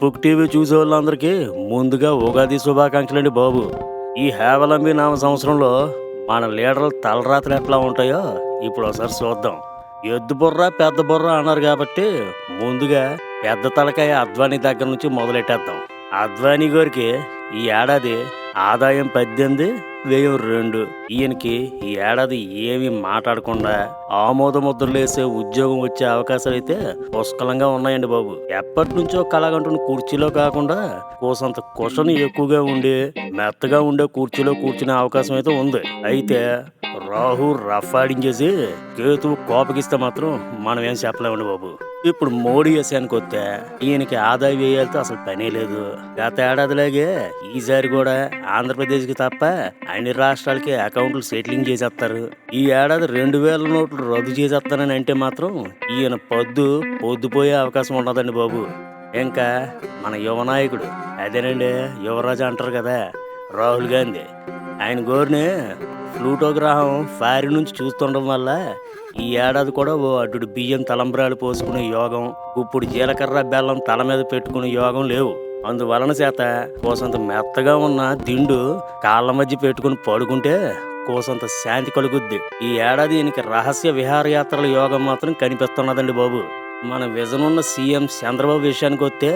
సుపుక్ TV చూసే వాళ్ళందరికీ ముందుగా ఉగాది శుభాకాంక్షలండి బాబు. ఈ హేవలంబి నామ సంవత్సరంలో మన లీడర్ల తలరాత్రులు ఎట్లా ఉంటాయో ఇప్పుడు ఒకసారి చూద్దాం. ఎద్దు బుర్ర పెద్ద బుర్ర అన్నారు కాబట్టి ముందుగా పెద్ద తలకాయ అద్వానీ దగ్గర నుంచి మొదలెట్టేద్దాం. అద్వానీ గారికి ఈ ఏడాది ఆదాయం 18, వ్యయం 2. ఈయనకి ఈ ఏడాది ఏమీ మాట్లాడకుండా ఆమోద ముద్రలేసే ఉద్యోగం వచ్చే అవకాశాలు అయితే పుష్కలంగా ఉన్నాయండి బాబు. ఎప్పటి నుంచో కలగంటున్న కుర్చీలో కాకుండా కోసంత కుషన్ ఎక్కువగా ఉండి మెత్తగా ఉండే కుర్చీలో కూర్చునే అవకాశం అయితే ఉంది. అయితే రాహు రఫాడించేసి కేతువు కోపగిస్తే మాత్రం మనం ఏం చెప్పలేమండి బాబు. ఇప్పుడు మోడీ విషయానికి వస్తే ఈయనకి ఆదాయ వ్యయాలతో అసలు పనే లేదు. గత ఏడాదిలాగే ఈసారి కూడా ఆంధ్రప్రదేశ్కి తప్ప అన్ని రాష్ట్రాలకి అకౌంట్లు సెటిలింగ్ చేసేస్తారు. ఈ ఏడాది 2000 నోట్లు రద్దు చేసేస్తానని అంటే మాత్రం ఈయన పొద్దుపోయే అవకాశం ఉండదండి బాబు. ఇంకా మన యువ నాయకుడు అదేనండి యువరాజు అంటారు కదా రాహుల్ గాంధీ, ఆయన గోరిని ప్లూటో గ్రహం ఫారిన్ నుంచి చూస్తుండడం వల్ల ఈ ఏడాది కూడా ఓ అడ్డు బియ్యం తలంబ్రాలు పోసుకునే యోగం, ఇప్పుడు జీలకర్ర బెల్లం తల మీద పెట్టుకునే యోగం లేవు. అందువలన చేత కోసంత మెత్తగా ఉన్న దిండు కాళ్ళ మధ్య పెట్టుకుని పడుకుంటే కోసంత శాంతి కలుగుద్ది. ఈ ఏడాది ఈయనకి రహస్య విహారయాత్రల యోగం మాత్రం కనిపిస్తున్నదండి బాబు. మన విజన్ ఉన్న సీఎం చంద్రబాబు విషయానికి వస్తే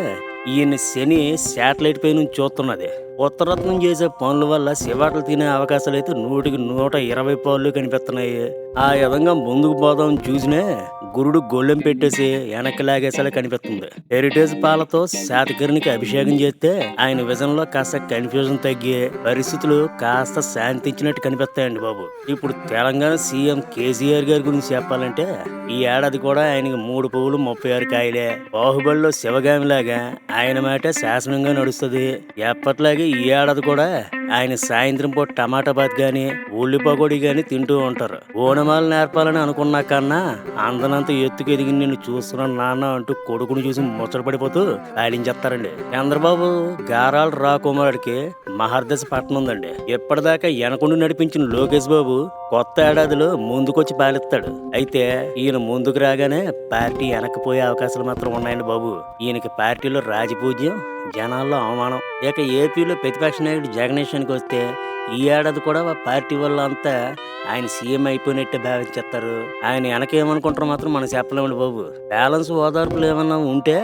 ఈయన శని శాటిలైట్ పై నుంచి చూస్తున్నది. ఉత్తరత్నం చేసే పనుల వల్ల శివాట్లు తినే అవకాశాలు అయితే 100కి 120 పాళ్ళు కనిపిస్తున్నాయి. ఆ విధంగా ముందుకు పోదాం చూసినే గురుడు గొళ్ళెం పెట్టేసి వెనక్కి లాగేసేలా కనిపిస్తుంది. హెరిటేజ్ పాలతో శాతకర్ణికి అభిషేకం చేస్తే ఆయన విజన్ లో కాస్త కన్ఫ్యూజన్ తగ్గి పరిస్థితులు కాస్త శాంతించినట్టు కనిపిస్తాయండి బాబు. ఇప్పుడు తెలంగాణ సీఎం కేసీఆర్ గారి గురించి చెప్పాలంటే ఈ ఏడాది కూడా ఆయనకి 3 పువ్వులు 36 కాయలే. బాహుబలిలో శివగామిలాగా ఆయన మాట శాసనంగా నడుస్తుంది. ఎప్పట్లాగే ఈ ఏడాది కూడా ఆయన సాయంత్రం పూట టమాటా బాత్ గాని ఉల్లి పకోడీ గాని తింటూ ఉంటారు. ఓనమాలు నేర్పాలని అనుకున్నా కన్నా అందనంత ఎత్తుకు ఎదిగి నిన్ను చూస్తున్నాను నాన్న అంటూ కొడుకుని చూసి ముచ్చటపడిపోతూ పాలించేస్తారండి. చంద్రబాబు గారాల రాకుమారుడికి మహర్దశ పట్టణం ఉందండి. ఎప్పటిదాకా వెనకుండి నడిపించిన లోకేష్ బాబు కొత్త ఏడాదిలో ముందుకొచ్చి పాలిస్తాడు. అయితే ఈయన ముందుకు రాగానే పార్టీ వెనక్కిపోయే అవకాశాలు మాత్రం ఉన్నాయండి బాబు. ఈయనకి పార్టీలో రాజపూజ్యం, జనాల్లో అవమానం. ఇక ఏపీలో ప్రతిపక్ష నాయకుడు జగనేశానికి వస్తే ఈ ఏడాది కూడా పార్టీ వల్ల అంతా ఆయన సీఎం అయిపోయినట్టే భావించేస్తారు. ఆయన వెనకేమనుకుంటారో మాత్రం మనం చెప్పలేమండి బాబు. బ్యాలెన్స్ ఓదార్పులు ఏమన్నా ఉంటే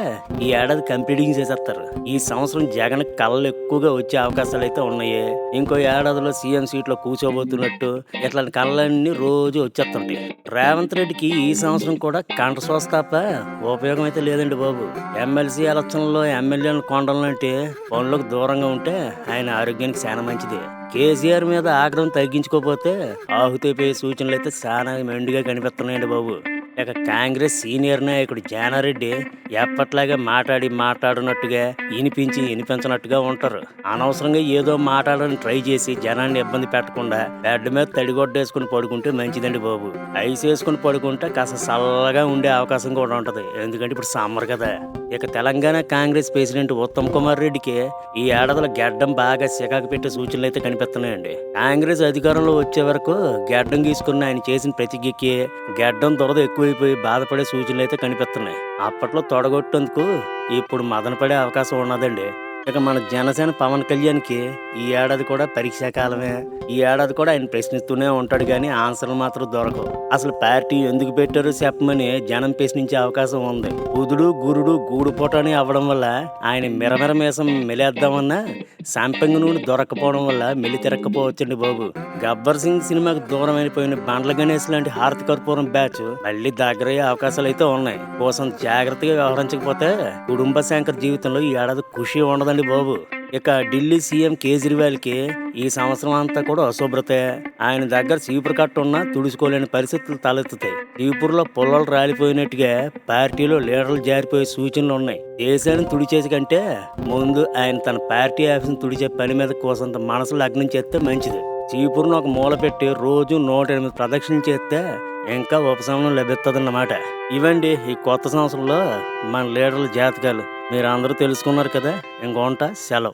ఈ ఏడాది కంప్లీటింగ్ చేసేస్తారు. ఈ సంవత్సరం జగన్ కళ్ళు ఎక్కువగా వచ్చే అవకాశాలు అయితే ఉన్నాయి. ఇంకో ఏడాదిలో సీఎం సీట్లో కూర్చోబోతున్నట్టు ఇట్లాంటి కళ్ళన్నీ రోజు వచ్చేస్తుంటాయి. రేవంత్ రెడ్డికి ఈ సంవత్సరం కూడా కంఠశ్వాస తప్ప ఉపయోగం అయితే లేదండి బాబు. ఎమ్మెల్సీ ఎలక్షన్లో ఎమ్మెల్యేలు కొండలంటే పనులకు దూరంగా ఉంటే ఆయన ఆరోగ్యానికి చాలా మంచిది. కేసీఆర్ మీద ఆగ్రహం తగ్గించుకోకపోతే ఆహుతైపోయే సూచనలు అయితే చాలా మెండుగా కనిపిస్తున్నాయండి బాబు. ఇక కాంగ్రెస్ సీనియర్ నాయకుడు జానారెడ్డి ఎప్పట్లాగా మాట్లాడినట్టుగా వినిపించినట్టుగా ఉంటారు. అనవసరంగా ఏదో మాట్లాడాలని ట్రై చేసి జనాన్ని ఇబ్బంది పెట్టకుండా బెడ్ మీద తడిగొడ్డేసుకుని పడుకుంటే మంచిదండి బాబు. ఐస్ వేసుకుని పడుకుంటే కాస్త చల్లగా ఉండే అవకాశం కూడా ఉంటది. ఎందుకంటే ఇప్పుడు సమ్మర్ కదా. ఇక తెలంగాణ కాంగ్రెస్ ప్రెసిడెంట్ ఉత్తమ్ కుమార్ రెడ్డికి ఈ ఏడాదిలో గెడ్డం బాగా సికాకు పెట్టే సూచనలు అయితే కనిపిస్తున్నాయండి. కాంగ్రెస్ అధికారంలో వచ్చే వరకు గెడ్డం గీసుకున్న ఆయన చేసిన ప్రతిజ్ఞకి గెడ్డం దురద ఎక్కువైపోయి బాధపడే సూచనలు అయితే కనిపిస్తున్నాయి. అప్పట్లో తొడగొట్టేందుకు ఇప్పుడు మదనపడే అవకాశం ఉన్నదండి. ఇక మన జనసేన పవన్ కళ్యాణ్కి ఈ ఏడాది కూడా పరీక్షాకాలమే. ఈ ఏడాది కూడా ఆయన ప్రశ్నిస్తూనే ఉంటాడు కానీ ఆన్సర్లు మాత్రం దొరకవు. అసలు పార్టీ ఎందుకు పెట్టారో చెప్పమని జనం ప్రశ్నించే అవకాశం ఉంది. బుధుడు గురుడు గూడుపోటని అవ్వడం వల్ల ఆయన మిరమిర మీసం మెలేద్దామన్నా సంపంగి నూనె దొరకపోవడం వల్ల మెలి తిరక్కపోవచ్చండి బాబు. గబ్బర్ సింగ్ సినిమాకు దూరం అయిపోయిన బండ్ల గణేష్ లాంటి హారతి కర్పూరం బ్యాచ్ మళ్ళీ దగ్గరయ్యే అవకాశాలు అయితే ఉన్నాయి. కోసం జాగ్రత్తగా వ్యవహరించకపోతే కుటుంబ శంకర్ జీవితంలో ఈ ఏడాది ఖుషి ఉండదు బాబు. ఇక ఢిల్లీ సీఎం కేజ్రీవాల్కి ఈ సంవత్సరం అంతా కూడా అశుభ్రతే. ఆయన దగ్గర చీపురు కట్ట ఉన్నా తుడుచుకోలేని పరిస్థితులు తలెత్తుతాయి. చీపురులో పుల్లలు రాలిపోయినట్టుగా పార్టీలో లీడర్లు జారిపోయే సూచనలు ఉన్నాయి. దేశాన్ని తుడిచేసి కంటే ముందు ఆయన తన పార్టీ ఆఫీసును తుడిచే పని మీద కోసంత మనసు లగ్నం చేస్తే మంచిది. చీపురును ఒక మూల పెట్టి రోజు 108 ప్రదక్షిణలు చేస్తే ఇంకా ఉపశమనం లభిస్తుందన్నమాట. ఇవండి ఈ కొత్త సంవత్సరంలో మన లీడర్ల జాతకాలు. మీరు అందరూ తెలుసుకున్నారు కదా. ఇంకొంట సెలవు.